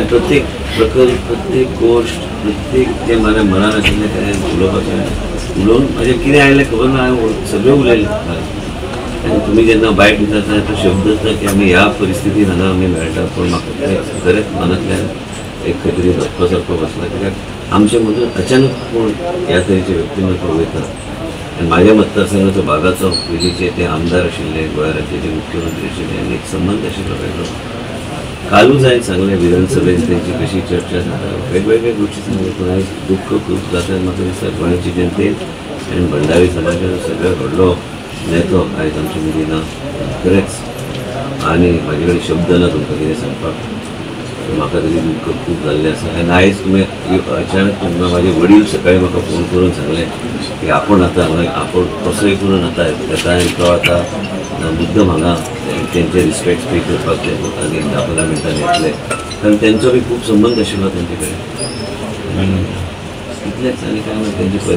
प्रत्येक प्रकल्प प्रत्येक गोष्ट प्रत्येक ते माझ्या मनात आशिल्लें तें उलोवपाचें उलोवन म्हाजें कितें आयलें खबर ना हांवें सगळें उलयलें आनी तुमी जेन्ना बायट दिता तो शब्द आसता की आमी ह्या परिस्थितीन हांगा आमी मेळटा पूण म्हाका तें खरेंच मनांतल्यान एक खंय तरी धक्को सारको बसला कित्याक आमचे मदून अचानक कोण ह्या तरेचे व्यक्तिमत्व वयता आनी म्हाज्या मतदारसंघाचो भागाचो पयलींचे ते आमदार आशिल्ले गोंय राज्याचे मुख्यमंत्री आशिल्ले आनी एक संबंध आशिल्लो वेगळो कालूच हांवें सांगलें विधानसभेन तेंची कशी चर्चा जाता वेगवेगळ्या गोश्टी सांगले पूण आयज दुख्ख खूब जाता म्हाका दिसता गोंयचे जनतेन आनी भंडारी समाजाचो सगळ्यात व्हडलो नेतो आयज आमचे मदीं ना खरेंच आनी म्हाजे कडेन शब्द ना तुमकां कितें सांगपाक म्हाका तरी दुख्ख खूब जाल्लें आसा आनी आयज तुमी अचानक तुमकां म्हाजे वडील सकाळीं म्हाका फोन करून सांगलें की आपूण आतां आपूण कसोय करून आतां येता आनी तो आतां मुद्दम हांगा तेंचे रिस्पेक्ट पे करपाक ते आनी 10-15 मिनटांनी येतले कारण तेंचो बी खूब संबंद आशिल्लो तेंचे कडेन इतलेंच आनी काय ना तेंची